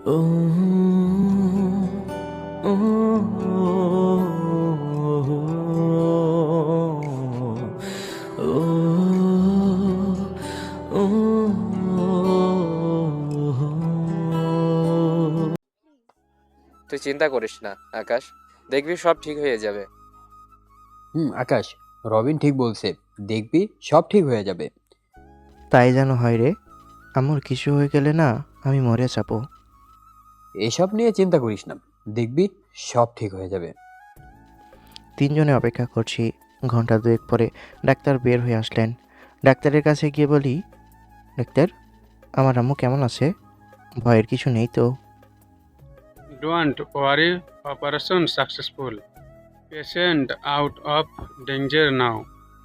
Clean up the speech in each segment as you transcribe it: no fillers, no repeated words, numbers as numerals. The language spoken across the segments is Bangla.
Oh, oh, তুই চিন্তা করিস না আকাশ, দেখবি সব ঠিক হয়ে যাবে। আকাশ, রবিন ঠিক বলছে। দেখবি সব ঠিক হয়ে যাবে। তাই যেন হয় রে। আমার কিছু হয়ে গেলে না আমি মরে যাবো। এসব নিয়ে চিন্তা করিস না, দেখবি সব ঠিক হয়ে যাবে। তিনজনে অপেক্ষা করছি। ঘন্টা দুয়েক পরে ডাক্তার বের হয়ে আসলেন। ডাক্তারের কাছে গিয়ে বলি, ডাক্তার, আমার আম্মু কেমন আছে? ভয়ের কিছু নেই তো? Don't worry, operation successful. Patient out of danger now.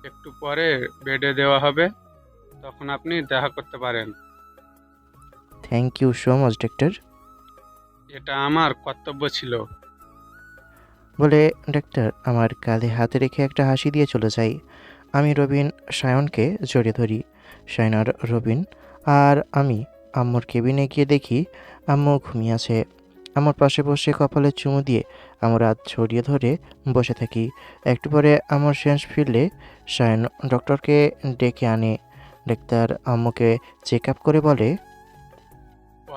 একটু পরে বেডে দেওয়া হবে, তখন আপনি দেখা করতে পারেন। Thank you so much doctor. এটা আমার কর্তব্য ছিল। বলে ডাক্তার আমার কাঁধে হাতে রেখে একটা হাসি দিয়ে চলে যাই। আমি রবিন সায়নকে জড়িয়ে ধরি। সায়ন আর রবিন আর আমি আম্মুর কেবিনে গিয়ে দেখি আম্মু ঘুমিয়ে আছে। আমার পাশে বসে কপালে চুমু দিয়ে আমার হাত ছড়িয়ে ধরে বসে থাকি। একটু পরে আমার সেন্স ফিরলে সায়ন ডক্টরকে ডেকে আনে। ডাক্তার আম্মুকে চেক আপ করে বলে,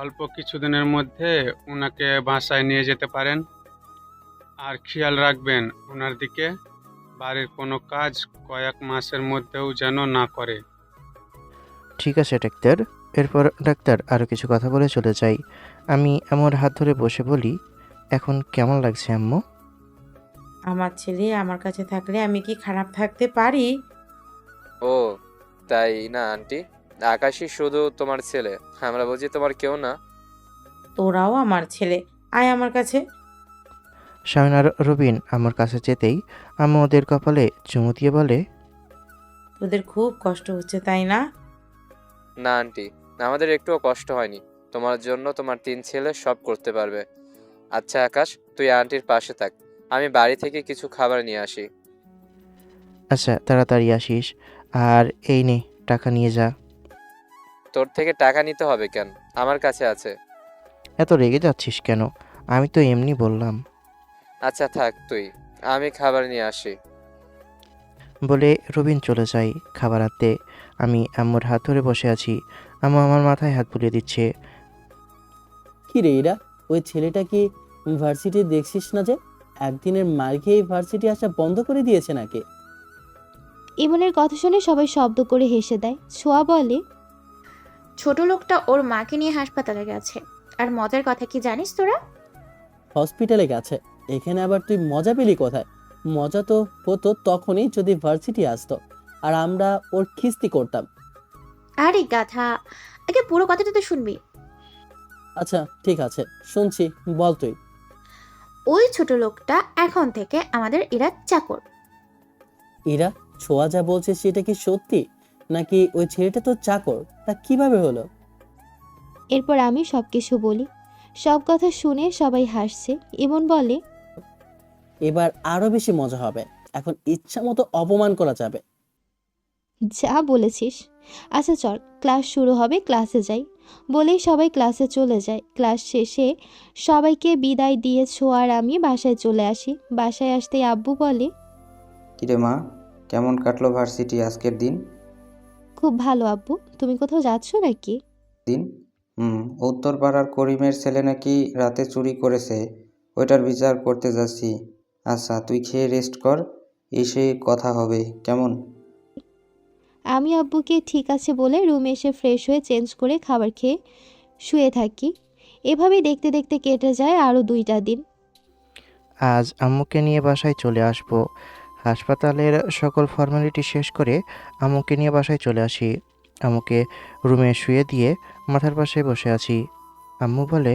অল্প কিছুদিনের মধ্যে ওনাকে বাসায় নিয়ে যেতে পারেন। আর খেয়াল রাখবেন ওনার দিকে। বাড়ির কোনো কাজ কয়েক মাসের মধ্যেও যেন না করে। ঠিক আছে ডাক্তার। এরপর ডাক্তার আরও কিছু কথা বলে চলে যাই। আমি আমার হাত ধরে বসে বলি, এখন কেমন লাগছে আম্মু? আমার ছেলে আমার কাছে থাকলে আমি কি খারাপ থাকতে পারি? ও তাই না আন্টি, আকাশই শুধু তোমার ছেলে, আমরা বুঝি তোমার কেউ না। তোরাও আমার ছেলে, আয় আমার কাছে। শায়ন আর রবিন আমার কাছে যেতেই আম্মু ওদের কপালে চুমু দিয়ে বলে, তোদের খুব কষ্ট হচ্ছে তাই না? না আন্টি, আমাদের একটুও কষ্ট হয়নি। তোমার জন্য তোমার 3 ছেলে সব করতে পারবে। আচ্ছা আকাশ, তুই আন্টির পাশে থাক, আমি বাড়ি থেকে কিছু খাবার নিয়ে আসি। আচ্ছা তাড়াতাড়ি আসিস, আর এই নে টাকা নিয়ে যা। তোর থেকে টাকা নিতে হবে কেন, আমার কাছে আছে। এত রেগে যাচ্ছিস কেন? আমি তো এমনি বললাম। আচ্ছা থাক তুই, আমি খাবার নিয়ে আসি। বলে রবিন চলে যায় খাবার আনতে। আমি আম্মুর হাত ধরে বসে আছি। আম্মু আমার মাথায় হাত বুলিয়ে দিচ্ছে। কি রে এরা, ওই ছেলেটা কি ভার্সিটি দেখছিস না যে একদিনের মার খেয়ে ভার্সিটি আসা বন্ধ করে দিয়েছে নাকি? ইমনের কথা শুনে সবাই শব্দ করে হেসে দেয়। ছোঁয়া বলে, ছোট লোকটা ওর মাকে নিয়ে হাসপাতালে গেছে। আর মজার কথা কি জানিস তোরা? হসপিটালে গেছে, এখানে আবার তুই মজা পেলি কোথায়? মজা তো হতো তখনই যদি ভার্সিটি আসতো আর আমরা ওর খিস্তি করতাম। আরে গাধা, আগে পুরো কথাটা তো শুনবি। আচ্ছা ঠিক আছে, শুনছি, বল তুই। ওই ছোট লোকটা এখন থেকে আমাদের এরা চাকর। এরা, ছোঁয়া যা বলছে সেটা কি সত্যি, নাকি ওই ছেলেটা তো চাকর? তা কিভাবে হলো? এরপর আমি সব কিছু বলি। সব কথা শুনে সবাই হাসছে। ইমন বলে, এবার আরো বেশি মজা হবে, এখন ইচ্ছা মতো অপমান করা যাবে। যা বলেছিস। আচ্ছা চল, ক্লাস শুরু হবে, ক্লাসে যাই। বলেই সবাই ক্লাসে চলে যায়। ক্লাস শেষে সবাইকে বিদায় দিয়ে ছোঁয়া আর আমি বাসায় চলে আসি। বাসায় আসতেই আব্বু বলে, কিরে মা, কেমন কাটলো ভার্সিটি আজকের দিন? খুব ভালো আব্বু, তুমি কোথাও যাচ্ছ নাকি? দিন উত্তরপাড়ার করিমের ছেলে নাকি রাতে চুরি করেছে, ওইটার বিচার করতে যাচ্ছি। আচ্ছা তুই খেয়ে রেস্ট কর, এসে কথা হবে কেমন? আমি আব্বুকে ঠিক আছে বলে রুমে এসে ফ্রেশ হয়ে চেঞ্জ করে খাবার খেয়ে শুয়ে থাকি। এভাবেই দেখতে দেখতে কেটে যায় আরও 2টা দিন। আজ আম্মুকে নিয়ে বাসায় চলে আসব। হাসপাতালের সকল ফর্মালিটি শেষ করে আম্মুকে নিয়ে বাসায় চলে আসি। আম্মুকে রুমে শুয়ে দিয়ে মাথার পাশে বসে আছি। আম্মু বলে,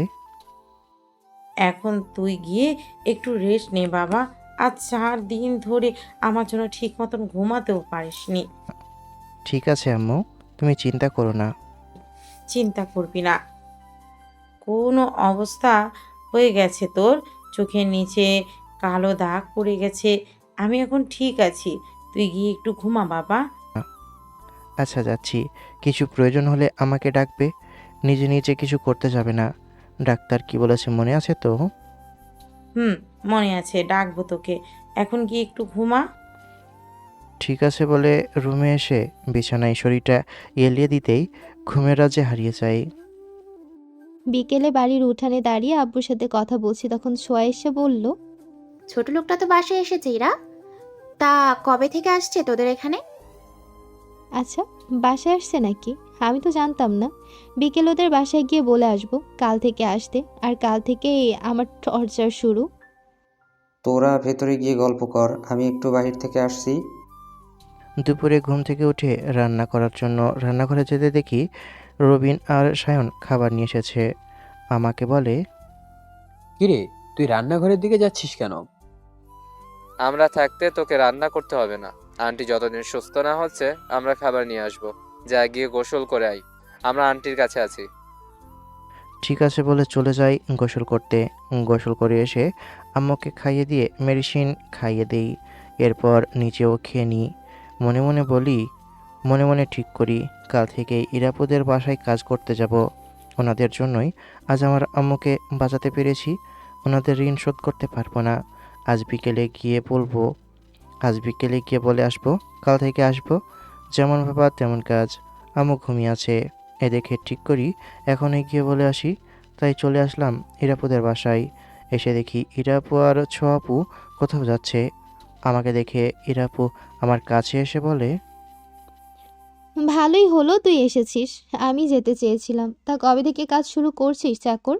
এখন তুই গিয়ে একটু রেস্ট নে বাবা। আজ 4 দিন ধরে আমার জন্য ঠিক মতন ঘুমাতেও পারিসনি। ঠিক আছে আম্মু, তুমি চিন্তা করো না। চিন্তা করবি না। কোনো অবস্থা হয়ে গেছে তোর, চোখের নিচে কালো দাগ পড়ে গেছে। আমি এখন ঠিক আছি, তুই গিয়ে একটু ঘুমা বাবা। আচ্ছা যাচ্ছি, কিছু প্রয়োজন হলে আমাকে ডাকবে, নিজে নিজে কিছু করতে যাবে না। ডাক্তার কি বলেছে মনে আছে তো? হুম, মনে আছে, ডাকবো তোকে। এখন কি একটু ঘুমা। ঠিক আছে বলে রুমে এসে বিছানায় শরীরটা এলিয়ে দিতেই ঘুমের রাজ্যে হারিয়ে যায়। বিকেলে বাড়ির উঠানে দাঁড়িয়ে আব্বুর সাথে কথা বলছি, তখন ছোঁয়া এসে বলল, ছোট লোকটা তো বাসায় এসেছে ইরা। তা কবে থেকে আসছে তোদের এখানে? আচ্ছা বাসায় আসছে নাকি? আমি তো জানতাম না। বিকেল ওদের বাসায় গিয়ে বলে আসবো কাল থেকে আসতে, আর কাল থেকে আমার টর্চার শুরু। তোরা ভেতরে গিয়ে গল্প কর, আমি একটু বাহির থেকে আসছি। দুপুরে ঘুম থেকে উঠে রান্না করার জন্য রান্নাঘরে যেতে দেখি রবিন আর সায়ন খাবার নিয়ে এসেছে। আমাকে বলে, কিরে, তুই রান্নাঘরের দিকে যাচ্ছিস কেন? আমরা থাকতে তোকে রান্না করতে হবে না। আন্টি যতদিন সুস্থ না হচ্ছে আমরা খাবার নিয়ে আসবো। যা গিয়ে গোসল করে আই, আমরা আন্টির কাছে আছি। ঠিক আছে বলে চলে যাই গোসল করতে। গোসল করে এসে আম্মুকে খাইয়ে দিয়ে মেডিসিন খাইয়ে দেই। এরপর নিজেও খেয়ে নিই। মনে মনে বলি, মনে মনে ঠিক করি কাল থেকে ইরাপুদের বাসায় কাজ করতে যাব। ওনাদের জন্যই আজ আমার আম্মুকে বাঁচাতে পেরেছি। ওনাদের ঋণ শোধ করতে পারবো না। আজ বিকেলে গিয়ে বলে আসবো কাল থেকে আসবো। যেমন ভাবা তেমন কাজ। আম্মু ঘুমিয়ে আছে, এ দেখে ঠিক করি এখনই গিয়ে বলে আসি। তাই চলে আসলাম ইরাপুদের বাসায়। এসে দেখি ইরাপু আর ছোয়াপু কোথাও যাচ্ছে। আমাকে দেখে ইরাপু আমার কাছে এসে বলে, ভালোই হলো তুই এসেছিস, আমি যেতে চেয়েছিলাম। তা কবে থেকে কাজ শুরু করছিস চাকর?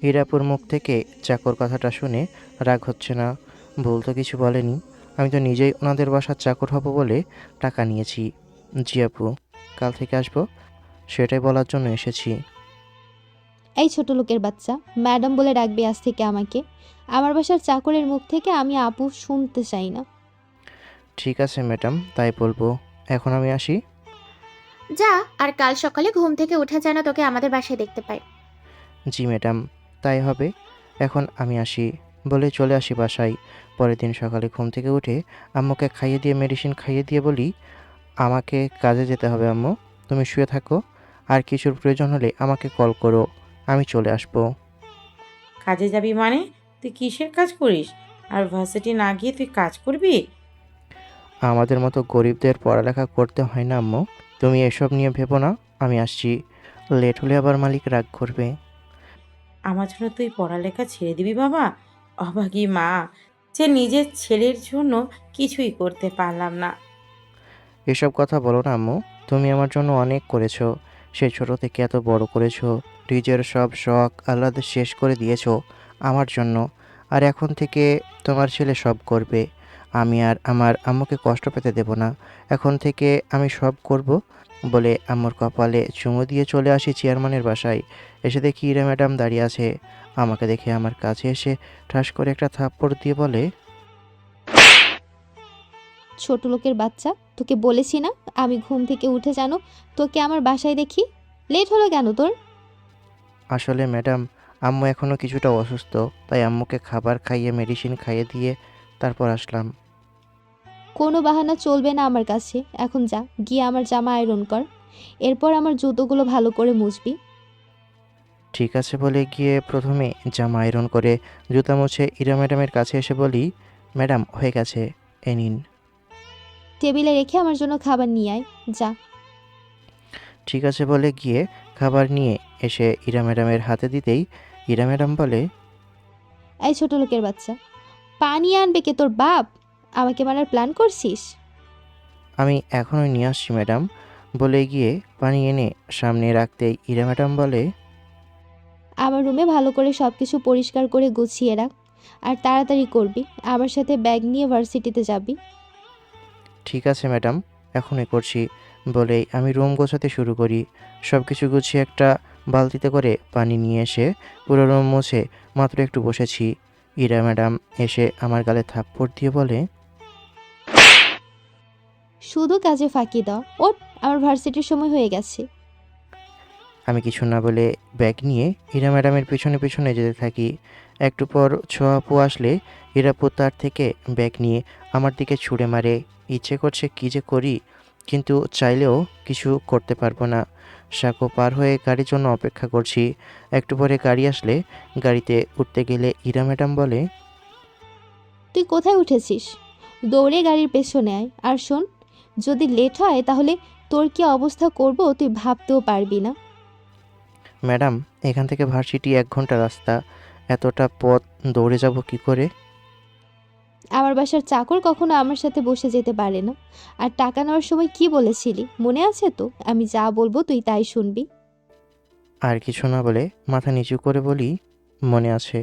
ইরাপুর মুখ থেকে চাকর কথাটা শুনে রাগ হচ্ছে না। ভুল তো কিছু বলেনি। আমি তো নিজেই ওনাদের বাসার চাকর হব বলে টাকা নিয়েছি। জি আপু, কাল থেকে আসবো সেটাই বলার জন্য এসেছি। এই ছোট লোকের বাচ্চা, ম্যাডাম বলে ডাকবি আজ থেকে আমাকে। আমার বাসার চাকরের মুখ থেকে আমি আপু শুনতে চাই না। ঠিক আছে ম্যাডাম, তাই বলবো। এখন আমি আসি। যা, আর কাল সকালে ঘুম থেকে উঠে যেন তোকে আমাদের বাসায় দেখতে পাই। জি ম্যাডাম, তাই হবে। এখন আমি আসি বলে চলে আসি বাসায়। পরের দিন সকালে ঘুম থেকে উঠে আম্মুকে খাইয়ে দিয়ে মেডিসিন খাইয়ে দিয়ে বলি, আমাকে কাজে যেতে হবে আম্মু, তুমি শুয়ে থাকো। আর কিছুর প্রয়োজন হলে আমাকে কল করো, আমি চলে আসবো। কাজে যাবি মানে? তুই কিসের কাজ করিস? আর ভার্সিটি না গিয়ে তুই কাজ করবি? আমাদের মতো গরিবদের পড়ালেখা করতে হয় না আম্মু, তুমি এসব নিয়ে ভেবো না। আমি আসছি, লেট হলে আবার মালিক রাগ করবে। আমার জন্য তুই পড়ালেখা ছেড়ে দিবি বাবা? অভাগী মা, যে নিজের ছেলের জন্য কিছুই করতে পারলাম না। এসব কথা বলো না আম্মু, তুমি আমার জন্য অনেক করেছো। সে ছোট থেকে এত বড় করেছো, নিজের সব শখ আহ্লাদ শেষ করে দিয়েছো আমার জন্য। আর এখন থেকে তোমার ছেলে সব করবে। আমি আর আমার আম্মুকে কষ্ট পেতে দেব না। এখন থেকে আমি সব করব বলে আম্মুর কপালে চুমু দিয়ে চলে আসি চেয়ারম্যানের বাসায়। এসে দেখি ইরা ম্যাডাম দাঁড়িয়ে আছে। আমাকে দেখে আমার কাছে এসে ঠাস করে একটা থাপ্পড় দিয়ে বলে, ছোট লোকের বাচ্চা, তোকে বলেছি না আমি ঘুম থেকে উঠে জানো তোকে আমার বাসায় দেখি। লেট হলো কেন তোর? আসলে ম্যাডাম, আম্মু এখনও কিছুটা অসুস্থ, তাই আম্মুকে খাবার খাইয়ে মেডিসিন খাইয়ে দিয়ে তারপর আসলাম। কোনো বাহানা চলবে না আমার কাছে। এখন যা গিয়ে আমার জামা আয়রন কর, এরপর আমার জুতোগুলো ভালো করে মুছবি। ঠিক আছে বলে গিয়ে প্রথমে জামা আয়রন করে জুতা মুছে ইরা ম্যাডামের কাছে এসে বলি, ম্যাডাম হয়ে গেছে, এ নিন। টেবিলে রেখে আমার জন্য খাবার নিয়ে আয়, যা। ঠিক আছে বলে গিয়ে খাবার নিয়ে এসে ইরা ম্যাডামের হাতে দিতেই ইরা ম্যাডাম বলে, এই ছোট লোকের বাচ্চা, পানি আনবে কে তোর বাপ? আমাকে মারার প্ল্যান করছিস? আমি এখনই নিয়ে আসছি ম্যাডাম বলে গিয়ে পানি এনে সামনে রাখতেই ইরা ম্যাডাম বলে, আমার রুমে ভালো করে সব কিছু পরিষ্কার করে গুছিয়ে রাখ, আর তাড়াতাড়ি করবি। আমার সাথে ব্যাগ নিয়ে ভার্সিটিতে যাবি। ঠিক আছে ম্যাডাম, এখনই করছি বলেই আমি রুম গোছাতে শুরু করি। সব কিছু গুছিয়ে একটা বালতিতে করে পানি নিয়ে এসে পুরো রুম মুছে মাত্র একটু বসেছি। ইরা ম্যাডাম এসে আমার গালে থাপ্পড় দিয়ে বলে, শুধু কাজে ফাঁকি দাও, ওঠ, আমার ভার্সিটির সময় হয়ে গেছে। আমি কিছু না বলে ব্যাগ নিয়ে ইরা ম্যাডামের পেছনে পেছনে যেতে থাকি। একটু পর ছোঁয়াপু আসলে ইরাপু তার থেকে ব্যাগ নিয়ে আমার দিকে ছুঁড়ে মারে। ইচ্ছে করছে কী যে করি, কিন্তু চাইলেও কিছু করতে পারবো না। সাঁকো পার হয়ে গাড়ির জন্য অপেক্ষা করছি। একটু পরে গাড়ি আসলে গাড়িতে উঠতে গেলে ইরা ম্যাডাম বলে, তুই কোথায় উঠেছিস? দৌড়ে গাড়ির পেছনে আয়। আর শোন, যদি লেট হয় তাহলে তোর কি অবস্থা করব তুই ভাবতেও পারবি না। ম্যাডাম, এখান থেকে ভার্সিটি 1 ঘন্টা রাস্তা, এতটা পথ দৌড়ে যাব কি করে? আমার বাসার চাকর কখনো আমার সাথে বসে যেতে পারে না। আর টাকা নেওয়ার সময় কি বলেছিলি মনে আছে তো? আমি যা বলবো তুই তাই শুনবি। আর কিছু না বলে মাথা নিচু করে বলি, মনে আছে।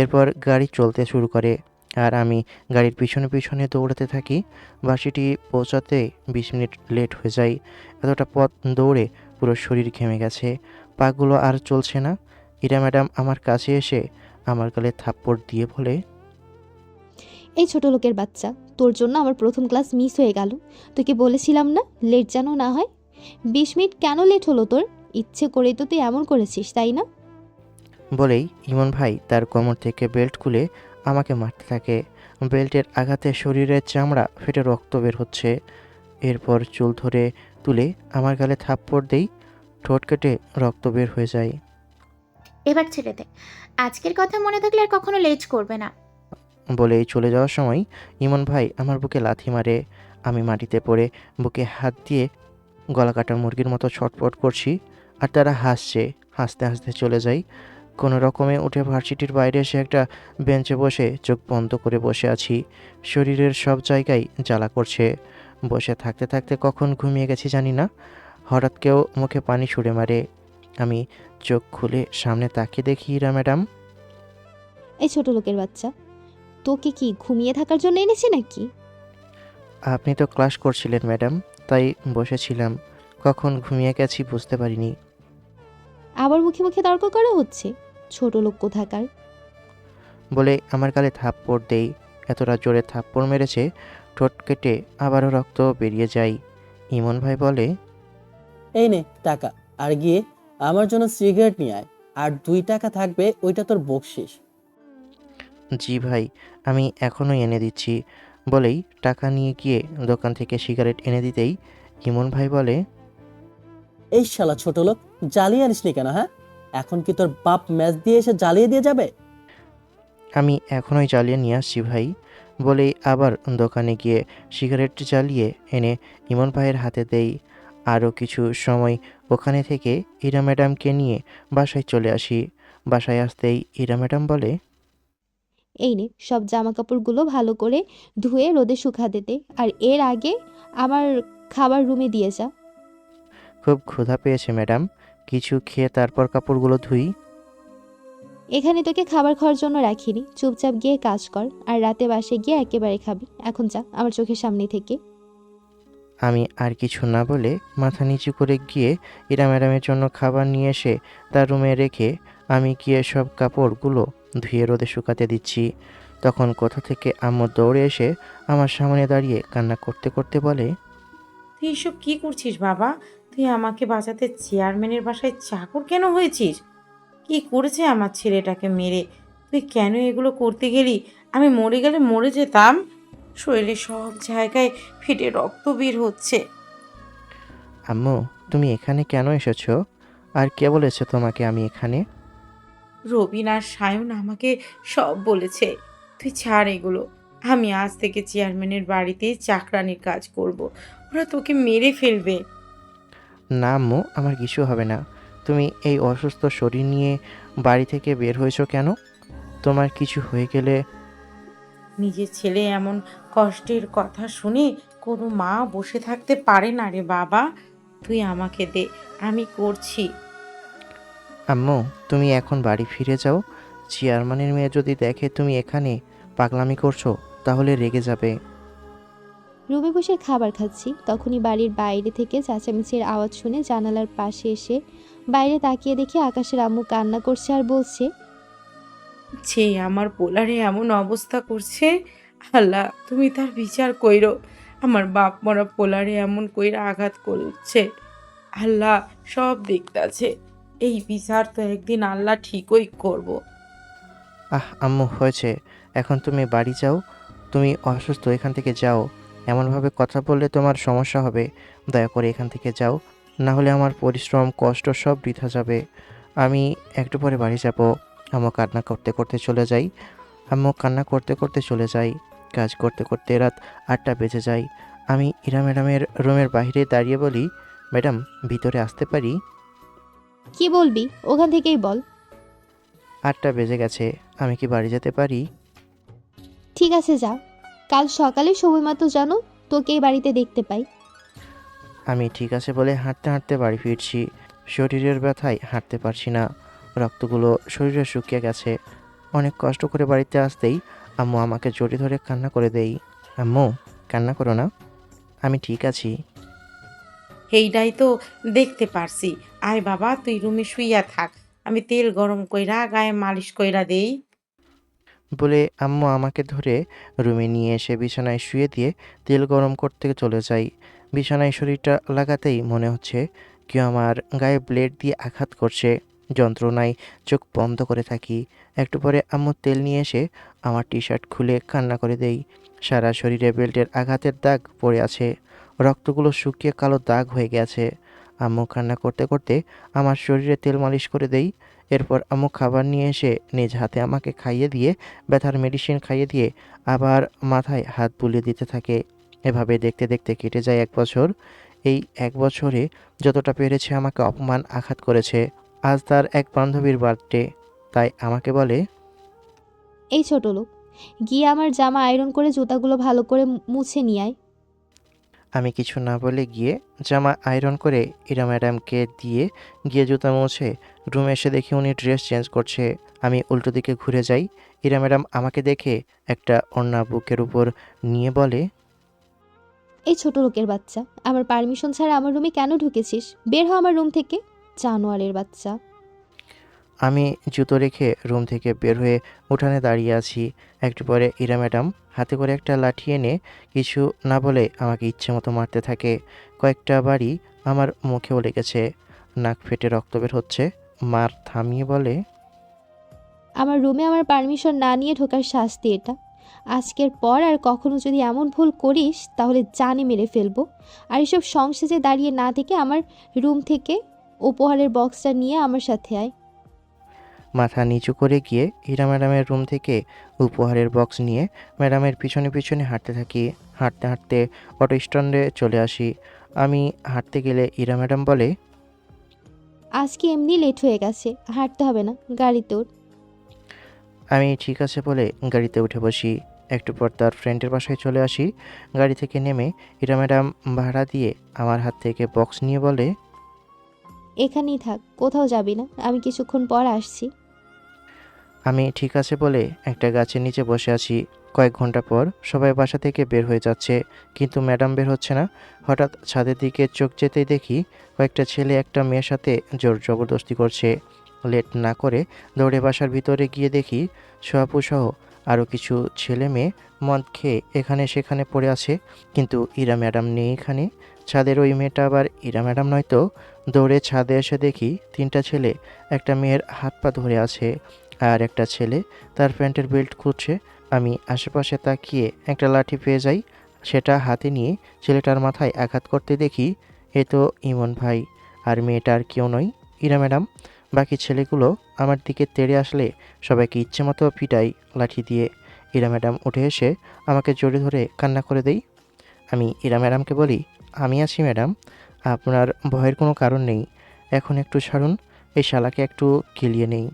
এরপর গাড়ি চলতে শুরু করে আর আমি গাড়ির পিছনে পিছনে দৌড়াতে থাকি। ভার্সিটি পৌঁছাতে 20 মিনিট লেট হয়ে যায়। এতটা পথ দৌড়ে পুরো শরীর ঘেমে গেছে, পাগুলো আর চলছে না। ইরা ম্যাডাম আমার কাছে এসে আমার গালে থাপ্পড় দিয়ে বলে, এই ছোট লোকের বাচ্চা, তোর জন্য আমার প্রথম ক্লাস মিস হয়ে গেল। তোকে বলেছিলাম না লেট যেন না হয়। 20 মিনিট কেন লেট হলো তোর? ইচ্ছে করেই তো তুই এমন করেছিস, তাই না? বলেই ইমন ভাই তার কোমর থেকে বেল্ট খুলে আমাকে মারতে থাকে। বেল্টের আঘাতে শরীরের চামড়া ফেটে রক্ত বের হচ্ছে। এরপর চুল ধরে তুলে আমার গালে থাপ্পড় দেই, ঠোঁট কেটে রক্ত বের হয়ে যায়। এবার ছেড়ে দে, আজকের কথা মনে থাকলে আর কখনো লেট করবে না। বলেই চলে যাওয়ার সময় ইমন ভাই আমার বুকে লাথি মারে। আমি মাটিতে পড়ে বুকে হাত দিয়ে গলা কাটা মুরগির মতো ছটফট করছি আর তারা হাসছে। হাসতে হাসতে চলে যাই। কোনো রকমে উঠে ভার্সিটির বাইরে এসে একটা বেঞ্চে বসে চোখ বন্ধ করে বসে আছি। শরীরের সব জায়গায় জ্বালা করছে। বসে থাকতে থাকতে কখন ঘুমিয়ে গেছি জানি না। হঠাৎ কেউ মুখে পানি ছুঁড়ে মারে। আমি চোখ খুলে সামনে তাকিয়ে দেখি ইরা ম্যাডাম। এই ছোট লোকের বাচ্চা, তোকে কি ঘুমিয়ে থাকার জন্য এনেছি নাকি? আপনি তো ক্লাস করছিলেন ম্যাডাম, তাই বসেছিলাম। কখন ঘুমিয়ে গেছি বুঝতে পারিনি। আবার মুখে মুখে তর্ক করা হচ্ছে, ছোট লোক কোথাকার। বলে আমার গালে থাপ্পড় দেই। এতটা জোরে থাপ্পড় মেরেছে ঠোঁট কেটে আবারও রক্ত বেরিয়ে যায়। ইমন ভাই বলে, এই নে টাকা, আর গিয়ে আমার জন্য সিগারেট নিয়ে আয়, আর 2 টাকা থাকবে, ওইটা তোর বকশিস। জি ভাই, আমি এখনই এনে দিচ্ছি। বলেই টাকা নিয়ে গিয়ে দোকান থেকে সিগারেট এনে দিতেই ইমন ভাই বলে, এই শালা ছোট লোক, জ্বালিয়ে আনিসনি কেন? হ্যাঁ, এখন কি তোর বাপ ম্যাচ দিয়ে এসে জ্বালিয়ে দিয়ে যাবে? আমি এখনই জ্বালিয়ে নিয়ে আসছি ভাই। বলেই আবার দোকানে গিয়ে সিগারেট জ্বালিয়ে এনে ইমন ভাইয়ের হাতে দেই। আরও কিছু সময় ওখানে থেকে ইরা ম্যাডামকে নিয়ে বাসায় চলে আসি। বাসায় আসতেই ইরা ম্যাডাম বলে, এই নে সব জামা কাপড়গুলো ভালো করে ধুয়ে রোদে শুকাতে দে, আর এর আগে আমার খাবার রুমে দিয়ে যা। খুব ক্ষুধা পেয়েছে ম্যাডাম, কিছু খেয়ে তারপর কাপড়গুলো ধুই। এখানে তোকে খাবার খাওয়ার জন্য রাখিনি, চুপচাপ গিয়ে কাজ কর, আর রাতে বাসে গিয়ে একেবারে খাবি। এখন যা আমার চোখের সামনে থেকে। আমি আর কিছু না বলে মাথা নিচু করে গিয়ে ইরা ম্যাডামের জন্য খাবার নিয়ে এসে তার রুমে রেখে আমি গিয়ে সব কাপড়গুলো ধুয়ে রোদে শুকাতে দিচ্ছি। তখন কোথা থেকে আম্মু দৌড়ে এসে আমার সামনে দাঁড়িয়ে কান্না করতে করতে বলে, তুই এসব কি করছিস বাবা? তুই আমাকে বাঁচাতে চেয়ারম্যানের বাসায় চাকর কেন হয়েছিস? কি করেছে আমার ছেলেটাকে মেরে? তুই কেন এগুলো করতে গেলি? আমি মরে গেলে মরে যেতাম। শরীরে সব জায়গায় ফেটে রক্ত বের হচ্ছে। আম্মু তুমি এখানে কেন এসেছো? আর কে বলেছে তোমাকে আমি এখানে? রবিন আর সায়ন আমাকে সব বলেছে। তুই ছাড় এগুলো। আমি আজ থেকে চেয়ারম্যানের বাড়িতে চাকরানির কাজ করব। ওরা তোকে মেরে ফেলবে। না আম্মু, আমার কিছু হবে না। তুমি এই অসুস্থ শরীর নিয়ে বাড়ি থেকে বের হয়েছো কেন? তোমার কিছু হয়ে গেলে? নিজের ছেলে এমন কষ্টের কথা শুনে কোনো মা বসে থাকতে পারে না রে বাবা। তুই আমাকে দে, আমি করছি। আম্মু তুমি এখন বাড়ি ফিরে যাও। চেয়ারম্যানের মেয়ে যদি দেখে তুমি এখানে পাগলামি করছো তাহলে রেগে যাবে। রুমে বসে খাবার খাচ্ছি, তখনই বাড়ির বাইরে থেকে চেঁচামেচির আওয়াজ শুনে জানালার পাশে এসে বাইরে তাকিয়ে দেখি আকাশের আম্মু কান্না করছে আর বলছে, যে আমার পোলারে এমন অবস্থা করছে, আল্লাহ তুমি তার বিচার কইরো। আমার বাপ মরা পোলারে এমন কইরা আঘাত করছে, আল্লাহ সব দেখতাছে। এই বিচার তো একদিন আল্লাহ ঠিকই করব। আম্মু হয়েছে, এখন তুমি বাড়ি যাও। তুমি অসুস্থ, এখান থেকে যাও। এমনভাবে কথা বললে তোমার সমস্যা হবে। দয়া করে এখান থেকে যাও। না হলে আমার পরিশ্রম কষ্ট সব বৃথা যাবে। আমি একটু পরে বাড়ি যাব। আম্মু কান্না করতে করতে চলে যাই। কাজ করতে করতে রাত 8টা বেজে যায়। আমি ইরা ম্যাডামের রুমের বাইরে দাঁড়িয়ে বলি, ম্যাডাম ভিতরে আসতে পারি? কি বলবি ওখান থেকেই বল। 8টা বেজে গেছে, আমি কি বাড়ি যেতে পারি? ঠিক আছে যা, কাল সকালে সময় মতো জানো তোকে এই বাড়িতে দেখতে পাই। আমি ঠিক আছে বলে হাঁটতে হাঁটতে বাড়ি ফিরছি। শরীরের ব্যথায় হাঁটতে পারছি না, রক্তগুলো শরীরে শুকিয়ে গেছে। অনেক কষ্ট করে বাড়িতে আসতেই আম্মু আমাকে জড়িয়ে ধরে কান্না করে দেই। আম্মু, কান্না করো না, আমি ঠিক আছি। এইটাই তো দেখতে পারছি। আয় বাবা, তুই রুমে শুইয়া থাক, আমি তেল গরম কইরা গায়ে মালিশ কইরা দেই। বলে আম্মু আমাকে ধরে রুমে নিয়ে এসে বিছানায় শুয়ে দিয়ে তেল গরম করতে চলে যাই। বিছানায় শরীরটা লাগাতেই মনে হচ্ছে কেউ আমার গায়ে ব্লেড দিয়ে আঘাত করছে। যন্ত্রণায় চোখ বন্ধ করে থাকি। একটু পরে আম্মু তেল নিয়ে এসে আমার টি শার্ট খুলে কান্না করে দেই। সারা শরীরে বেল্টের আঘাতের দাগ পড়ে আছে, রক্তগুলো শুকিয়ে কালো দাগ হয়ে গেছে। আম্মু কান্না করতে করতে আমার শরীরে তেল মালিশ করে দেই। এরপর আম্মু খাবার নিয়ে এসে নিজ হাতে আমাকে খাইয়ে দিয়ে ব্যথার মেডিসিন খাইয়ে দিয়ে আবার মাথায় হাত বুলিয়ে দিতে থাকে। এভাবে দেখতে দেখতে কেটে যায় 1 বছর। এই 1 বছরে যতটা পেরেছে আমাকে অপমান আঘাত করেছে। আজ তার এক বান্ধবীর বার্থডে, তাই আমাকে বলে, এই ছোট লোক, গিয়ে আমার জামা আয়রন করে জুতাগুলো ভালো করে মুছে নিয়ে আয়। আমি কিছু না বলে গিয়ে জামা আয়রন করে ইরা ম্যাডামকে দিয়ে গিয়ে জুতা মুছে রুমে এসে দেখি উনি ড্রেস চেঞ্জ করছে। আমি উল্টো দিকে ঘুরে যাই। ইরা ম্যাডাম আমাকে দেখে একটা ওড়না বুকের উপর নিয়ে বলে, এই ছোট লোকের বাচ্চা, আমার পারমিশন ছাড়া আমার রুমে কেন ঢুকেছিস? বের হ আমার রুম থেকে, জানোয়ারের বাচ্চা। আমি জুতো রেখে রুম থেকে বের হয়ে উঠানে দাঁড়িয়ে আছি। একটু পরে ইরা ম্যাডাম হাতে করে একটা লাঠি এনে কিছু না বলে আমাকে ইচ্ছে মতো মারতে থাকে। কয়েকটা বাড়ি আমার মুখেও লেগেছে, নাক ফেটে রক্ত বের হচ্ছে। মার থামিয়ে বলে, আমার রুমে আমার পারমিশন না নিয়ে ঢোকার শাস্তি এটা। আজকের পর আর কখনো যদি এমন ভুল করিস তাহলে জানে মেরে ফেলবো। আর এসব সংসেজে দাঁড়িয়ে না থেকে আমার রুম থেকে উপহারের বক্সটা নিয়ে আমার সাথে আয়। মাথা নিচু করে গিয়ে ইরা ম্যাডামের রুম থেকে উপহারের বক্স নিয়ে ম্যাডামের পিছনে পিছনে হাঁটতে থাকি। হাঁটতে হাঁটতে অটো স্ট্যান্ডে চলে আসি। আমি হাঁটতে গেলে ইরা ম্যাডাম বলে, আজকে এমনি লেট হয়ে গেছে, হাঁটতে হবে না, গাড়িতে ওঠ। আমি ঠিক আছে বলে গাড়িতে উঠে বসি। একটু পর তার ফ্রেন্ডের বাসায় চলে আসি। গাড়ি থেকে নেমে ইরা ম্যাডাম ভাড়া দিয়ে আমার হাত থেকে বক্স নিয়ে বলে, এখানেই থাক, কোথাও যাবি না, আমি কিছুক্ষণ পর আসছি। আমি ঠিক আছে বলে একটা গাছের নিচে বসে আছি। কয়েক ঘন্টা পর সবাই বাসা থেকে বের হয়ে যাচ্ছে, কিন্তু ম্যাডাম বের হচ্ছে না। হঠাৎ ছাদের দিকে চোখ যেতেই দেখি কয়েকটা ছেলে একটা মেয়ের সাথে জোর জবরদস্তি করছে। লেট না করে দৌড়ে বাসার ভিতরে গিয়ে দেখি সোয়াপু সহ আরও কিছু ছেলে মেয়ে মদ খেয়ে এখানে সেখানে পড়ে আছে, কিন্তু ইরা ম্যাডাম নেই এখানে। ছাদের ওই মেয়েটা আবার ইরা ম্যাডাম নয়তো। দৌড়ে ছাদে এসে দেখি 3টা ছেলে একটা মেয়ের হাত পা ধরে আছে, আর একটা ছেলে তার প্যান্টের বেল্ট খুলছে। আমি আশেপাশে তাকিয়ে একটা লাঠি পেয়ে যাই, সেটা হাতে নিয়ে ছেলেটার মাথায় আঘাত করতে দেখি এ তো ইমন ভাই, আর মেয়েটার কেউ নয়, ইরা ম্যাডাম। বাকি ছেলেগুলো আমার দিকে তেড়ে আসলে সবাইকে ইচ্ছে মতো পিটাই লাঠি দিয়ে। ইরা ম্যাডাম উঠে এসে আমাকে জড়িয়ে ধরে কান্না করে দেই। আমি ইরা ম্যাডামকে বলি, আমি আছি ম্যাডাম, আপনার ভয়ের কোনো কারণ নেই। এখন একটু ছাড়ুন, এই শালাকে একটু গিলিয়ে নেই।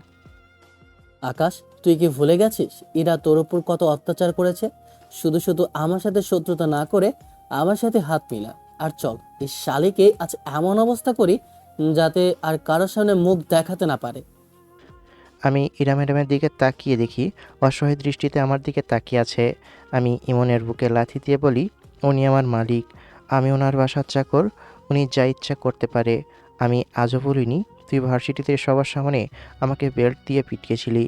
আকাশ, তুই কি ভুলে গেছিস এরা তোর উপর কত অত্যাচার করেছে? শুধু শুধু আমার সাথে শত্রুতা না করে আমার সাথে হাত মিলা, আর চল এই শালিকে আজ এমন অবস্থা করি যাতে আর কারোর সামনে মুখ দেখাতে না পারে। আমি ইরা ম্যাডামের দিকে তাকিয়ে দেখি অসহায় দৃষ্টিতে আমার দিকে তাকিয়ে আছে। আমি ইমনের বুকে লাথি দিয়ে বলি, উনি আমার মালিক, আমি ওনার বাসার চাকর, উনি যা ইচ্ছা করতে পারে। আমি আজও বলিনি তুই ভার্সিটিতে সবার সামনে আমাকে বেল্ট দিয়ে পিটিয়েছিলি,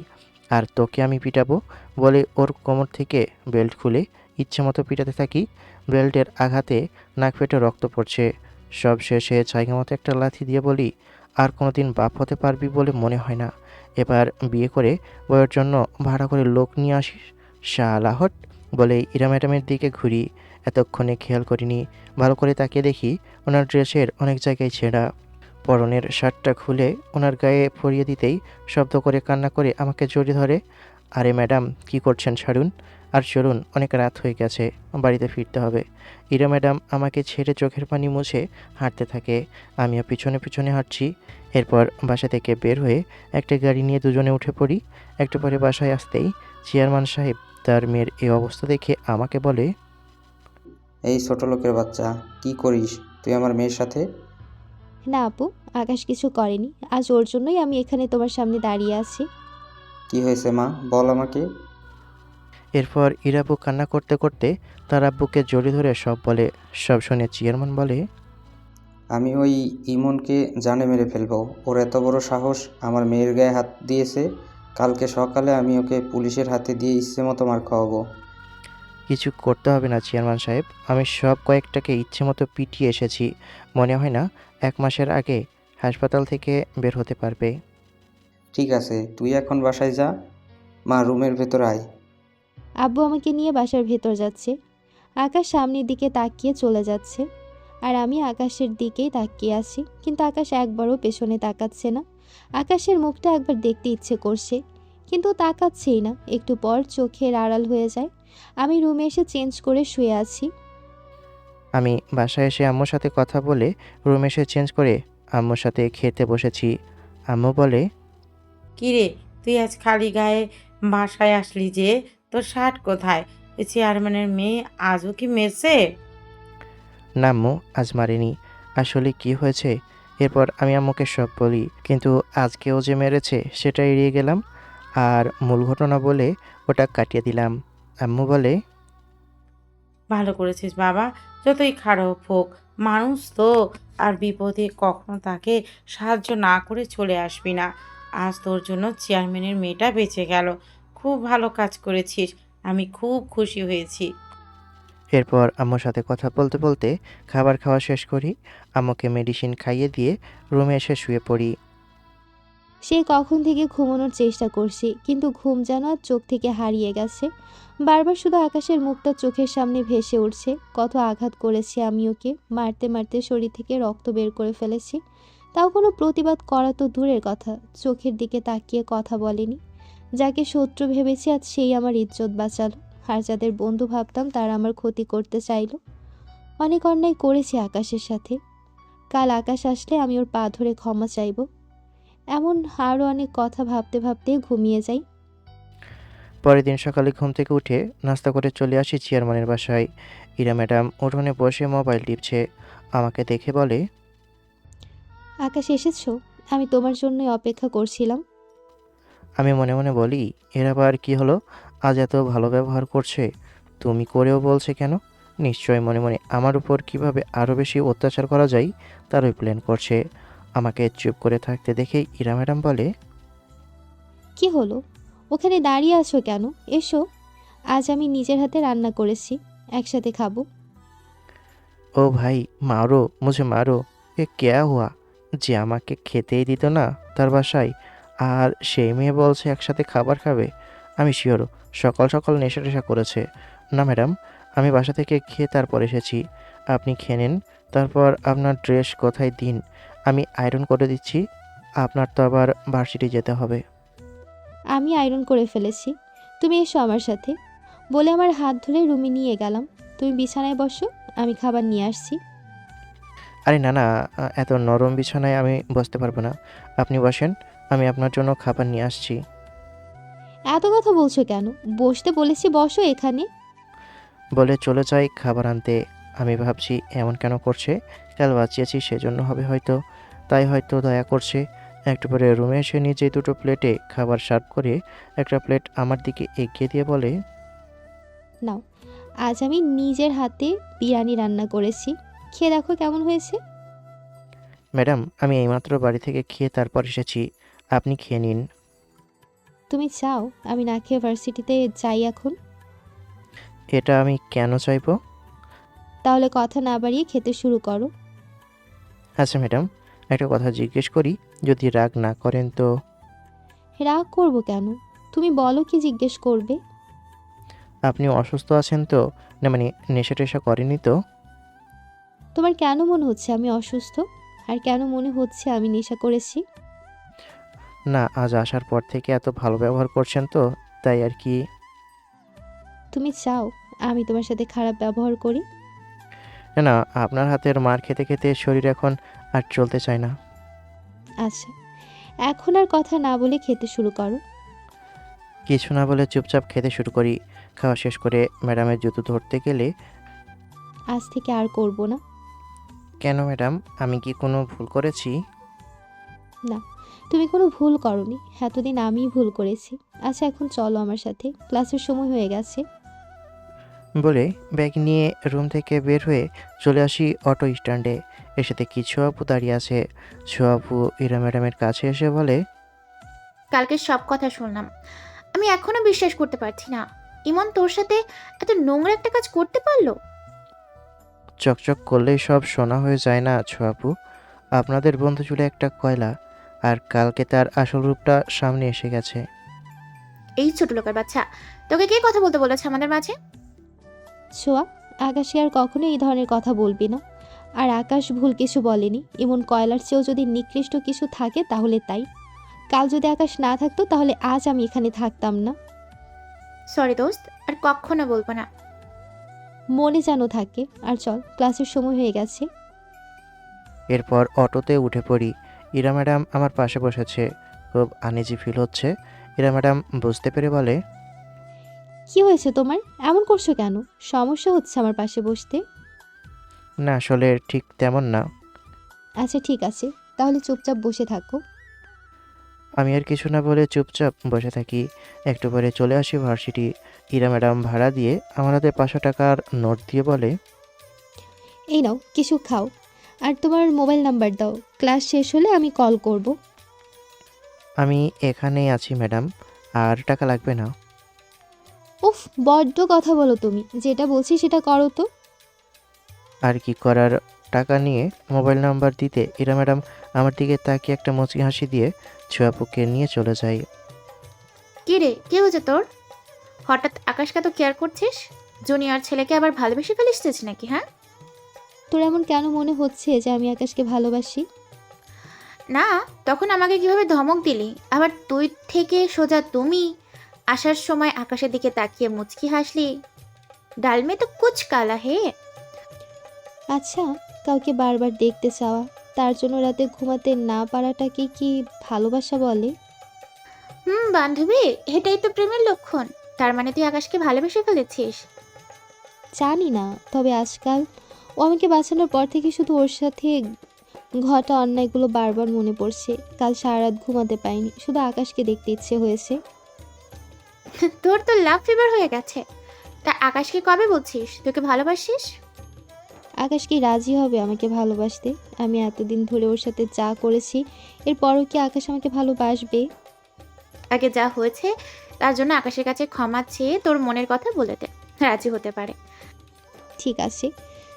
আর তোকে আমি পিটাবো বলে ওর কোমর থেকে বেল্ট খুলে ইচ্ছে মতো পিটাতে থাকি। বেল্টের আঘাতে নাক ফেটে রক্ত পড়ছে। সব শেষে জায়গা মতো একটা লাথি দিয়ে বলি, আর কোনোদিন বাপ হতে পারবি বলে মনে হয় না। এবার বিয়ে করে বউয়ের জন্য ভাড়া করে লোক নিয়ে আসিস, শালা হট। বলে ইরা ম্যাডামের দিকে ঘুরি। এতক্ষণে খেয়াল করিনি। ভালো করে তাকিয়ে দেখি ওনার ড্রেসের অনেক জায়গায় ছেঁড়া। পরনের শার্টটা খুলে ওনার গায়ে পরিয়ে দিতেই শব্দ করে কান্না করে আমাকে জড়িয়ে ধরে। আরে ম্যাডাম, কি করছেন? ছাড়ুন আর চলুন, অনেক রাত হয়ে গেছে, বাড়িতে ফিরতে হবে। ইরা ম্যাডাম আমাকে ছেড়ে চোখের পানি মুছে হাঁটতে থাকে। আমিও পিছনে পিছনে হাঁটছি। এরপর বাসা থেকে বের হয়ে একটা গাড়ি নিয়ে দুজনে উঠে পড়ি। একটু পরে বাসায় আসতেই চেয়ারম্যান সাহেব তার মেয়ের এই অবস্থা দেখে আমাকে বলে, এই ছোট লোকের বাচ্চা, কি করিস তুই আমার মেয়ের সাথে? না আপু, আকাশ কিছু করেনি। আজ ওর জন্যই আমি এখানে তোমার সামনে দাঁড়িয়ে আছি। কি হয়েছে মা, বল আমাকে। এরপর ইরাবু কান্না করতে করতে তার আব্বুকে জড়িয়ে ধরে সব বলে। সব শুনে চেয়ারম্যান বলে, আমি ওই ইমনকে জানে মেরে ফেলবো। ওর এত বড় সাহস আমার মেয়ের গায়ে হাত দিয়েছে। কালকে সকালে আমি ওকে পুলিশের হাতে দিয়ে ইচ্ছে মতো মার খাওয়াবো। কিছু করতে হবে না চেয়ারম্যান সাহেব, আমি সব কয়েকটাকে ইচ্ছে মতো পিটিয়ে এসেছি। মনে হয় না 1 মাসের আগে হাসপাতাল থেকে বের হতে পারবে। ঠিক আছে, তুই এখন বাসায় যা। মা, রুমের ভেতর আয়। আব্বু আমাকে নিয়ে বাসার ভেতর যাচ্ছে। আকাশ সামনের দিকে তাকিয়ে চলে যাচ্ছে, আর আমি আকাশের দিকেই তাকিয়ে আছি, কিন্তু আকাশ একবারও পেছনে তাকাচ্ছে না। আকাশের মুখটা একবার দেখতে ইচ্ছে করছে, কিন্তু তাকাচ্ছেই না। একটু পর চোখের আড়াল হয়ে যায়। আমি রুমে এসে চেঞ্জ করে শুয়ে আছি। আমি বাসায় এসে আম্মুর সাথে কথা বলে রুম এসে চেঞ্জ করে আম্মুর সাথে খেতে বসেছি। আম্মু বলে, কিরে, তুই আজ খালি গায়ে বাসায় আসলি যে? তোর শার্ট কোথায়? ওই চেয়ারম্যানের মেয়ে আজও কি মেরছে? না আম্মু, আজ মারিনি। আসলে কি হয়েছে? এরপর আমি আম্মুকে সব বলি, কিন্তু আজকেও যে মেরেছে সেটা এড়িয়ে গেলাম আর মূল ঘটনা বলে ওটা কাটিয়ে দিলাম। আম্মু বলে, ভালো করেছিস বাবা। যতই খারাপ হোক, মানুষ তো, আর বিপদে কখনো তাকে সাহায্য না করে চলে আসবি না। আজ তোর জন্য চেয়ারম্যানের মেয়েটা বেঁচে গেল। খুব ভালো কাজ করেছিস। আমি খুব খুশি হয়েছি। এরপর আম্মুর সাথে কথা বলতে বলতে খাবার খাওয়া শেষ করি। আম্মুকে মেডিসিন খাইয়ে দিয়ে রুমে এসে শুয়ে পড়ি। সে কখন থেকে ঘুমানোর চেষ্টা করছি, কিন্তু ঘুম যেন আর চোখ থেকে হারিয়ে গেছে। বারবার শুধু আকাশের মুখটা চোখের সামনে ভেসে উঠছে। কত আঘাত করেছি আমি ওকে, মারতে মারতে শরীর থেকে রক্ত বের করে ফেলেছি। তাও কোনো প্রতিবাদ করা তো দূরের কথা, চোখের দিকে তাকিয়ে কথা বলেনি। যাকে শত্রু ভেবেছি আজ সেই আমার ইজ্জত বাঁচালো, আর যাদের বন্ধু ভাবতাম তারা আমার ক্ষতি করতে চাইলো। অনেক অন্যায় করেছি আকাশের সাথে। কাল আকাশ আসলে আমি ওর পা ধরে ক্ষমা চাইব। এমন আরও অনেক কথা ভাবতে ভাবতে ঘুমিয়ে যাই। পরের দিন সকালে ঘুম থেকে উঠে নাস্তা করে চলে আসি চেয়ারম্যানের বাসায়। ইরা ম্যাডাম উঠোনে বসে মোবাইল টিপছে। আমাকে দেখে বলে, আকাশ এসেছো? আমি তোমার জন্যই অপেক্ষা করছিলাম। আমি মনে মনে বলি, এর আবার কি হলো? আজ এত ভালো ব্যবহার করছে, তুমি করেও বলছে কেন? নিশ্চয় মনে মনে আমার উপর কিভাবে আরও বেশি অত্যাচার করা যায় তারই প্ল্যান করছে। আমাকে চুপ করে থাকতে দেখে ইরা ম্যাডাম বলে, কি হলো? ওখানে দাঁড়িয়ে আছো কেন? এসো, আজ আমি নিজের হাতে রান্না করেছি, একসাথে খাবো। ও ভাই, মারো মুঝে মারো। এ ক্যা হুয়া যে আমাকে খেতেই দিত না তার বাসায়, আর সেই মেয়ে বলছে একসাথে খাবার খাবে। আমি শিওর সকাল সকাল নেশা টেশা করেছে। না ম্যাডাম, আমি বাসা থেকে খেয়ে তারপর এসেছি। আপনি খেয়ে নিন, তারপর আপনার ড্রেস কোথায় দিন, আমি আয়রন করে দিচ্ছি। আপনার তো আবার ভার্সিটি যেতে হবে। আমি আয়রন করে ফেলেছি, তুমি এসো আমার সাথে, বলে আমার হাত ধরে রুমে নিয়ে গেলাম। তুমি বিছানায় বসো, আমি খাবার নিয়ে আসছি। আরে না না, এত নরম বিছানায় আমি বসতে পারবো না। আপনি বসেন, আমি আপনার জন্য খাবার নিয়ে আসছি। এত কথা বলছো কেন? বসতে বলেছি, বসো এখানে। বলে চলে যাই খাবার আনতে। আমি ভাবছি এমন কেন করছে, কাল বাঁচিয়েছি সেজন্য হবে হয়তো, তাই হয়তো দয়া করছে। একটু পরে রুমে এসে নিজেই দুটো প্লেটে খাবার সার্ভ করে একটা প্লেট আমার দিকে এগিয়ে দিয়ে বলে, নাও, আজ আমি নিজের হাতে বিরিয়ানি রান্না করেছি, খেয়ে দেখো কেমন হয়েছে। ম্যাডাম আমি এইমাত্র বাড়ি থেকে খেয়ে তারপর এসেছি, আপনি খেয়ে নিন। তুমি চাও আমি না খেয়ে ভার্সিটিতে যাই এখন? এটা আমি কেন চাইবো? তাহলে কথা না বাড়িয়ে খেতে শুরু করো। আচ্ছা ম্যাডাম, একটা কথা জিজ্ঞেস করি, যদি রাগ না করেন তো? রাগ করবো কেন? তুমি বলো কি জিজ্ঞেস করবে। আপনি অসুস্থ আছেন তো? না মানে নেশা টেশা করেনি তো? তোমার কেন মনে হচ্ছে আমি অসুস্থ? আর কেন মনে হচ্ছে আমি নেশা করেছি? না, আজ আসার পর থেকে এত ভালো ব্যবহার করছেন তো, তাই আর কি। তুমি চাও আমি তোমার সাথে খারাপ ব্যবহার করি? না না, আপনার হাতের মার খেতে খেতে শরীর এখন আর চলতে চায় না। আচ্ছা, এখন আর কথা না বলে খেতে শুরু করো। কিছু না বলে চুপচাপ খেতে শুরু করি। খাওয়া শেষ করে ম্যাডামের জুতো ধরতে গেলে, আজ থেকে আর করব না। কেন ম্যাডাম, আমি কি কোনো ভুল করেছি? না, তুমি কোনো ভুল করনি, এতদিন আমিই ভুল করেছি। আচ্ছা এখন চলো আমার সাথে, ক্লাসের সময় হয়ে গেছে। বলে ব্যাগ নিয়ে রুম থেকে বের হয়ে চলে আসি অটো স্ট্যান্ডে। এর সাথে কিছু আপু দাঁড়িয়ে আছে। ছোয়া আপু ইরা ম্যাডামের কাছে এসে বলে, কালকে সব কথা শুনলাম, আমি এখনো বিশ্বাস করতে পারছি না ইমন তোর সাথে এত নোংরা একটা কাজ করতে পারলো। চকচক করলেই সব সোনা হয়ে যায় না ছোয়া আপু? আপনাদের বন্ধু ছিল একটা কয়লা, আর কালকে তার আসল রূপটা সামনে এসে গেছে। এই ছোট লোকের বাচ্চা, তোকে কে কথা বলতে বলেছে আমাদের মাঝে? ছোঁয়া, আকাশে আর কখনো এই ধরনের কথা বলবি না। আর আকাশ ভুল কিছু বলেনি, এমন কয়লার চেয়েও যদি নিকৃষ্ট কিছু থাকে তাহলে তাই। কাল যদি আকাশ না থাকতো তাহলে আজ আমি এখানে থাকতাম না। সরি দোস্ত, আর কখনো বলবো না। মনে যেন থাকে। আর চল, ক্লাসের সময় হয়ে গেছে। এরপর অটোতে উঠে পড়ি। ইরা ম্যাডাম আমার পাশে বসেছে। খুব আনইজি ফিল হচ্ছে। ইরা ম্যাডাম বুঝতে পেরে বলে, কি হয়েছে তোমার? এমন করছো কেন? সমস্যা হচ্ছে আমার পাশে বসতে? না আসলে ঠিক তেমন না। আচ্ছা ঠিক আছে, তাহলে চুপচাপ বসে থাকো। আমি আর কিছু না বলে চুপচাপ বসে থাকি। একটু পরে চলে আসি ভার্সিটি। ইরা ম্যাডাম ভাড়া দিয়ে আমার হাতে 500 টাকার নোট দিয়ে বলে, এই নাও কিছু খাও, আর তোমার মোবাইল নাম্বার দাও, ক্লাস শেষ হলে আমি কল করব। আমি এখানেই আছি ম্যাডাম, আর টাকা লাগবে না। উফ, বড্ড কথা বলো তুমি, যেটা বলছি সেটা করো তো। আর কি করার। টাকা নিয়ে মোবাইল নাম্বার দিতে ইরা ম্যাডাম আমার দিকে তাকিয়ে একটা মুচকি হাসি দিয়ে ছোয়াপুকে নিয়ে চলে যায়। কি রে, কি হয়েছে তোর? হঠাৎ আকাশকে তো কেয়ার করছিস? জুনিয়র ছেলেকে আবার ভালোবেসে ফেলিস নাকি? হ্যাঁ তোর এমন কেন মনে হচ্ছে যে আমি আকাশকে ভালোবাসি? না, তখন আমাকে কিভাবে ধমক দিলি, আবার তুই থেকে সোজা তুমি আসার সময় আকাশের দিকে তাকিয়ে মুচকি হাসলি। ডাল মে তো কুছ কালা হে। আচ্ছা, কাউকে বারবার দেখতে চাওয়া, তার জন্য রাতে ঘুমাতে না পারাটাকে কি ভালোবাসা বলে? বান্ধবী, এটাই তো প্রেমের লক্ষণ। তার মানে তুই আকাশকে ভালোবেসে ফেলেছিস? জানি না, তবে আজকাল ও আমাকে বাঁচানোর পর থেকে শুধু ওর সাথে ঘটা অন্যায়গুলো বারবার মনে পড়ছে। কাল সারা রাত ঘুমাতে পাইনি, শুধু আকাশকে দেখতে ইচ্ছে হয়েছে। তোর তো লাভ ফিভার হয়ে গেছে। তা আকাশকে কবে বলছিস তোকে ভালোবাসিস? আকাশ কি রাজি হবে আমাকে ভালোবাসতে? আমি এতদিন ধরে ওর সাথে যা করেছি, এরপরও কি আকাশ আমাকে ভালোবাসবে? আগে যা হয়েছে তার জন্য আকাশের কাছে ক্ষমা চেয়ে তোর মনের কথা বলে দে, রাজি হতে পারে। ঠিক আছে,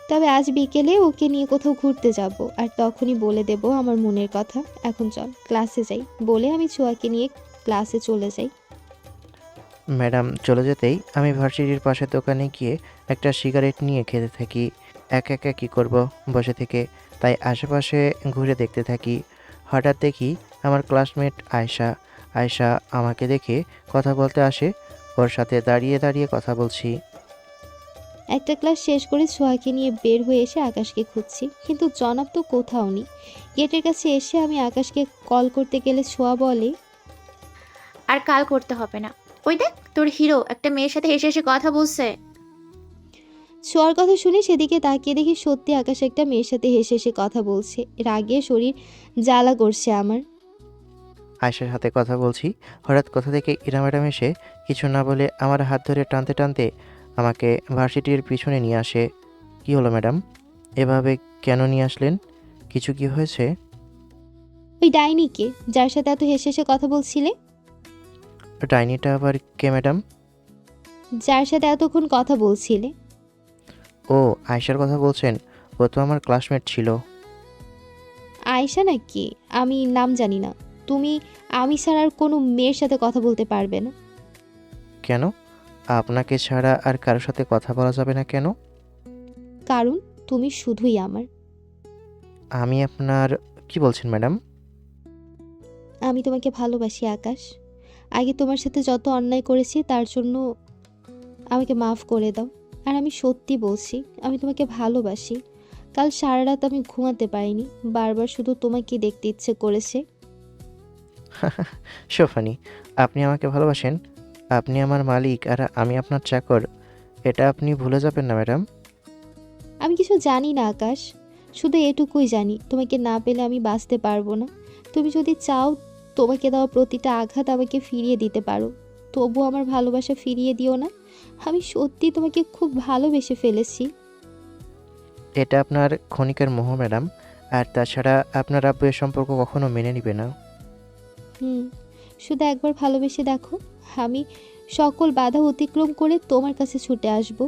তবে আজ বিকেলে ওকে নিয়ে কোথাও ঘুরতে যাব, আর তখনই বলে দেব আমার মনের কথা। এখন চল ক্লাসে যাই, বলে আমি ছোঁয়াকে নিয়ে ক্লাসে চলে যাই। ম্যাডাম চলে যেতেই আমি ভার্সিটির পাশের দোকানে গিয়ে একটা সিগারেট নিয়ে খেতে থাকি। একা একা কী করব বসে থেকে, তাই আশেপাশে ঘুরে দেখতে থাকি। হঠাৎ দেখি আমার ক্লাসমেট আয়শা। আয়শা আমাকে দেখে কথা বলতে আসে। ওর সাথে দাঁড়িয়ে দাঁড়িয়ে কথা বলছি। একটা ক্লাস শেষ করে ছোঁয়াকে নিয়ে বের হয়ে এসে আকাশকে খুঁজছি, কিন্তু জনাব তো কোথাও নেই। গেটের কাছে এসে আমি আকাশকে কল করতে গেলে ছোঁয়া বলে, আর কাল করতে হবে না, ওই দেখ তোর হিরো একটা মেয়ের সাথে হেসে হেসে কথা বলছে। ছোঁয়ার কথা শুনে সেদিকে তাকিয়ে দেখি সত্যি আকাশ একটা মেয়ের সাথে হেসে হেসে কথা বলছে। রাগে শরীর জ্বালা করছে আমার। আয়শার সাথে কথা বলছি, হঠাৎ কোথা থেকে ইরা ম্যাডাম এসে কিছু না বলে আমার হাত ধরে টানতে টানতে আমাকে ভার্সিটির পিছনে নিয়ে আসে। কি হলো ম্যাডাম, এভাবে কেন নিয়ে আসলেন? কিছু কি হয়েছে? ওই ডাইনিকে, যার সাথে এত হেসে হেসে কথা বলছিলে। ডাইনিটা আবার কে ম্যাডাম? যার সাথে এতক্ষণ কথা বলছিলে। ও, আয়শার কথা বলছেন। ও তো আমার ক্লাসমেট ছিল। আয়শা নাকি? আমি নাম জানি না। তুমি আমি ছাড়া আর কোনো মেয়ের সাথে কথা বলতে পারবে না। কেন? আপনাকে ছাড়া আর কারোর সাথে কথা বলা যাবে না কেন? কারণ তুমি শুধুই আমার। আমি আপনার কি বলছেন ম্যাডাম? আমি তোমাকে ভালোবাসি আকাশ। আগে তোমার সাথে যত অন্যায় করেছি তার জন্য আমাকে মাফ করে দাও। আর আমি সত্যি বলছি, আমি তোমাকে ভালোবাসি। কাল সারা রাত আমি ঘুমাতে পারিনি, বারবার শুধু তোমাকে দেখতে ইচ্ছে করেছে। সোফানি, আপনি আমাকে ভালোবাসেন? আপনি আমার মালিক আর আমি আপনার চাকর। এটা আপনি ভুলে যাবেন না ম্যাডাম। আমি কিছু জানি না আকাশ, শুধু এটুকুই জানি তোমাকে না পেলে আমি বাঁচতে পারবো না। তুমি যদি চাও তোমাকে দেওয়া প্রতিটা আঘাত আমাকে ফিরিয়ে দিতে পারো, তবু আমার ভালোবাসা ফিরিয়ে দিও না। আমি সত্যি তোমাকে খুব ভালোবেসে ফেলেছি। এটা আপনার ক্ষণিকের মোহ ম্যাডাম। আর তাছাড়া আপনার আব্বু এ সম্পর্ক কখনো মেনে নিবে না। শুধু একবার ভালোবেসে দেখো, আমি সকল বাধা অতিক্রম করে তোমার কাছে ছুটে আসব।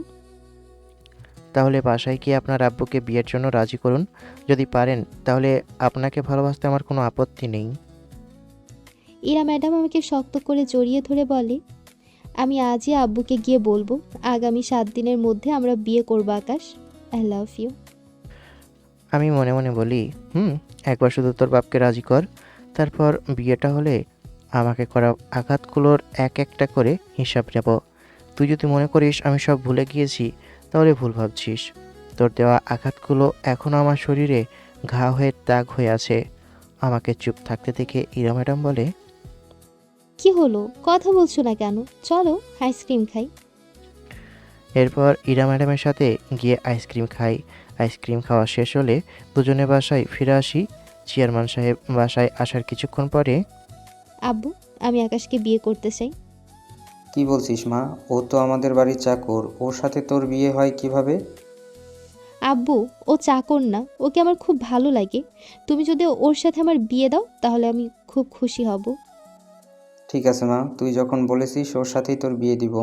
তাহলে বাসায় গিয়ে আপনার আব্বুকে বিয়ের জন্য রাজি করুন। যদি পারেন তাহলে আপনাকে ভালোবাসতে আমার কোনো আপত্তি নেই। ইরা ম্যাডাম আমাকে শক্ত করে জড়িয়ে ধরে বলে, আমি আজই আব্বুকে গিয়ে বলবো আগামী 7 দিনের মধ্যে আমরা বিয়ে করব আকাশ। I love you. আমি মনে মনে বলি, একবার শুধু তোর বাপকে রাজি কর, তারপর বিয়েটা হলে আমাকে করা আঘাতগুলোর এক একটা করে হিসাব নেব। তুই যদি মনে করিস আমি সব ভুলে গিয়েছি, তাহলে ভুল ভাবছিস। তোর দেওয়া আঘাতগুলো এখনও আমার শরীরে ঘা হয়ে দাগ হয়ে আছে। আমাকে চুপ থাকতে দেখে ইরা ম্যাডাম বলে, কি হলো, কথা বলছো না কেন? চলো আইসক্রিম খাই। এরপর ইরা ম্যাডামের সাথে গিয়ে আইসক্রিম খাই। আইসক্রিম খাওয়া শেষ হলে দুজনে বাসায় ফিরে আসি। চেয়ারম্যান সাহেব বাসায় আসার কিছুক্ষণ পরে, আব্বু, আমি আকাশকে বিয়ে করতে চাই। কি বলছিস মা? ও তো আমাদের বাড়ির চাকর, ওর সাথে তোর বিয়ে হয় কিভাবে? আব্বু, ও চাকর না, ওকে আমার খুব ভালো লাগে। তুমি যদি ওর সাথে আমার বিয়ে দাও তাহলে আমি খুব খুশি হব। ঠিক আছে মা, তুই যখন বলেছিস ওর সাথেই তোর বিয়ে দিব।